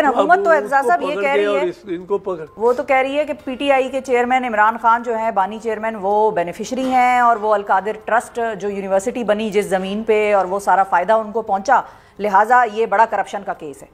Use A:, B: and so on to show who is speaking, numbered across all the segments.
A: حکومت تو اعتزاز صاحب یہ کہہ رہی ہے، وہ تو کہہ رہی ہے کہ پی ٹی آئی کے چیئرمین عمران خان جو ہیں، بانی چیئرمین، وہ بینیفیشری ہیں، اور وہ القادر ٹرسٹ جو یونیورسٹی بنی جس زمین پہ، اور وہ سارا فائدہ ان کو پہنچا، لہٰذا یہ بڑا کرپشن کا کیس ہے،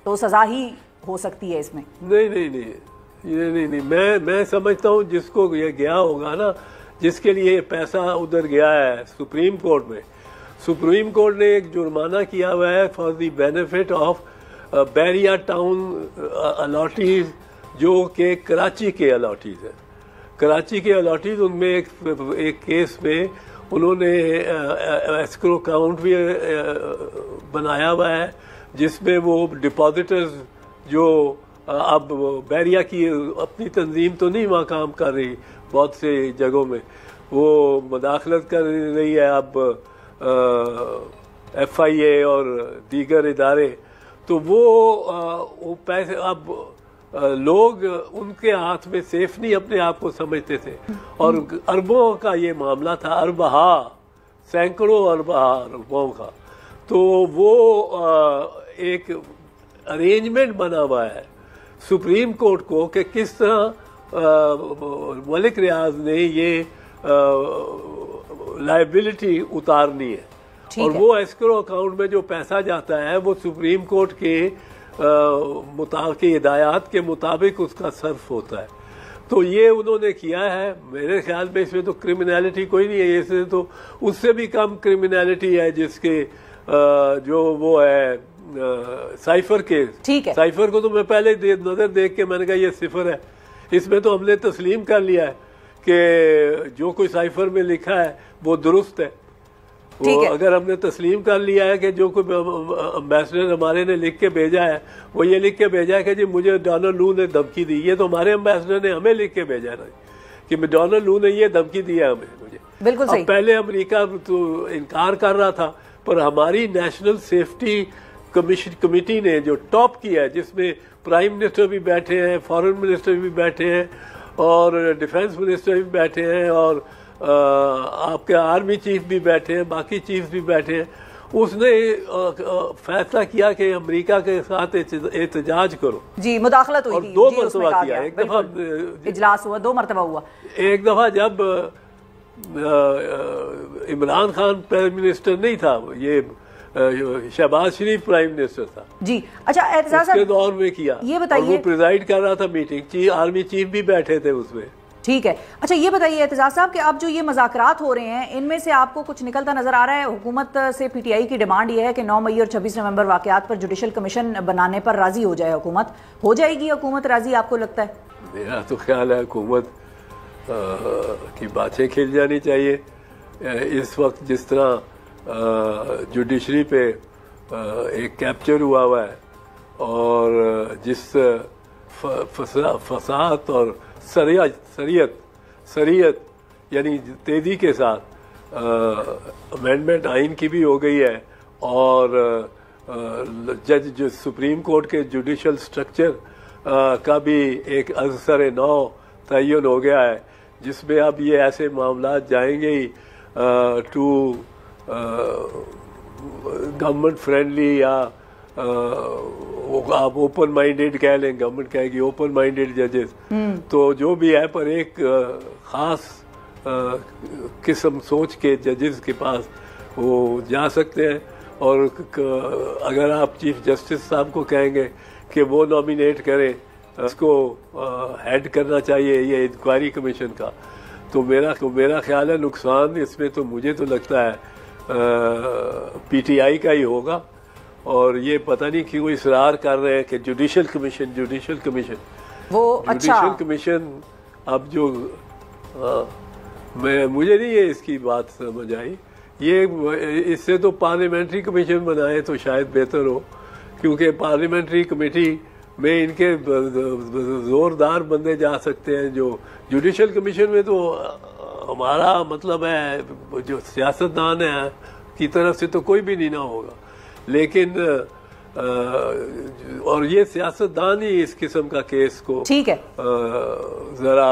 A: تو سزا ہی ہو سکتی ہے اس میں۔
B: نہیں، میں سمجھتا ہوں جس کو یہ گیا ہوگا نا، جس کے لیے پیسہ ادھر گیا ہے سپریم کورٹ میں، سپریم کورٹ نے ایک جرمانہ کیا ہوا ہے for the benefit of بیریا town allottees, جو کہ کراچی کے الاٹیز ہیں۔ کراچی کے الاٹیز، ان میں ایک کیس میں انہوں نے ایسکرو اکاؤنٹ بھی بنایا ہوا ہے، جس میں وہ ڈپازیٹرز جو اب بیریا کی اپنی تنظیم تو نہیں وہاں کام کر رہی، بہت سے جگہوں میں وہ مداخلت کر رہی ہے اب ایف آئی اے اور دیگر ادارے، تو وہ پیسے اب لوگ ان کے ہاتھ میں سیف نہیں اپنے آپ کو سمجھتے تھے، اور اربوں کا یہ معاملہ تھا، اربہا، سینکڑوں اربوں کا، تو وہ ایک ارینجمنٹ بنا ہوا ہے سپریم کورٹ کو کہ کس طرح ملک ریاض نے یہ لائبلٹی اتارنی ہے، اور وہ ایسکرو اکاؤنٹ میں جو پیسہ جاتا ہے وہ سپریم کورٹ کے ہدایات کے مطابق اس کا صرف ہوتا ہے۔ تو یہ انہوں نے کیا ہے، میرے خیال میں اس میں تو کرمینالٹی کوئی نہیں ہے، اس میں تو اس سے بھی کم کرمینالٹی ہے جس کے جو وہ ہے سائفر کیس۔ سائفر کو تو میں پہلے نظر دیکھ کے میں نے کہا یہ صفر ہے، اس میں تو ہم نے تسلیم کر لیا ہے کہ جو کوئی سائفر میں لکھا ہے وہ درست ہے۔ اگر ہم نے تسلیم کر لیا ہے کہ جو کوئی امبیسڈر ہمارے نے لکھ کے بھیجا ہے، وہ یہ لکھ کے بھیجا ہے کہ جی مجھے ڈونلڈ لو نے دھمکی دی، یہ تو ہمارے امبیسڈر نے ہمیں لکھ کے بھیجا ہے کہ ڈونلڈ لو نے یہ دھمکی دی ہے ہمیں، مجھے
A: بالکل صحیح۔
B: پہلے امریکہ تو انکار کر رہا تھا، پر ہماری نیشنل سیفٹی کمیٹی نے جو ٹاپ کیا ہے، جس میں پرائم منسٹر بھی بیٹھے ہیں، فارن منسٹر بھی بیٹھے ہیں، اور ڈیفنس منسٹر بھی بیٹھے ہیں، اور آپ کے آرمی چیف بھی بیٹھے ہیں، باقی چیف بھی بیٹھے ہیں، اس نے فیصلہ کیا کہ امریکہ کے ساتھ احتجاج کرو۔
A: جی، مداخلت ہوئی
B: تھی، 2 مرتبہ کیا، ایک دفعہ
A: اجلاس ہوا، 2 مرتبہ ہوا۔
B: ایک دفعہ جب عمران خان پرائم منسٹر نہیں تھا، یہ شہباز شریف پرائم منسٹر تھا،
A: جی اچھا اعتزاز
B: اس کے دور میں کیا،
A: یہ بتائیے،
B: وہ پریزائڈ کر رہا تھا میٹنگ، آرمی چیف بھی بیٹھے تھے اس میں۔
A: ٹھیک ہے، اچھا یہ بتائیے اعتزاز صاحب کہ اب جو یہ مذاکرات ہو رہے ہیں، ان میں سے آپ کو کچھ نکلتا نظر آ رہا ہے؟ حکومت سے پی ٹی آئی کی ڈیمانڈ یہ ہے کہ 9 مئی اور 26 نومبر واقعات پر جوڈیشل کمیشن بنانے پر راضی ہو جائے حکومت، ہو جائے گی حکومت راضی آپ کو لگتا ہے؟
B: میرا تو خیال ہے حکومت کی باتیں کھل جانی چاہیے۔ اس وقت جس طرح جوڈیشری پہ ایک کیپچر ہوا ہے، اور جس فساد اور سریت یعنی تیزی کے ساتھ امینڈمنٹ آئین کی بھی ہو گئی ہے، اور جج جو سپریم کورٹ کے جوڈیشل سٹرکچر کا بھی ایک ازسر نو تعین ہو گیا ہے، جس میں اب یہ ایسے معاملات جائیں گے ہی ٹو گورنمنٹ فرینڈلی، یا آپ اوپن مائنڈیڈ کہہ لیں، گورنمنٹ کہے گی اوپن مائنڈیڈ ججز، تو جو بھی ہے، پر ایک خاص قسم سوچ کے ججز کے پاس وہ جا سکتے ہیں، اور اگر آپ چیف جسٹس صاحب کو کہیں گے کہ وہ نامینیٹ کریں، اس کو ہیڈ کرنا چاہیے یہ انکوائری کمیشن کا، تو میرا خیال ہے نقصان اس میں تو مجھے تو لگتا ہے پی ٹی آئی کا ہی ہوگا، اور یہ پتہ نہیں کیوں اصرار کر رہے ہیں کہ جوڈیشل کمیشن اب جو مجھے نہیں ہے اس کی بات سمجھ آئی، اس سے تو پارلیمنٹری کمیشن بنائے تو شاید بہتر ہو، کیونکہ پارلیمنٹری کمیٹی میں ان کے زوردار بندے جا سکتے ہیں، جو جوڈیشل کمیشن میں تو ہمارا مطلب ہے جو سیاستدان ہے کی طرف سے تو کوئی بھی نہیں نہ ہوگا، لیکن اور یہ سیاستدان ہی اس قسم کا کیس کو ذرا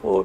B: 4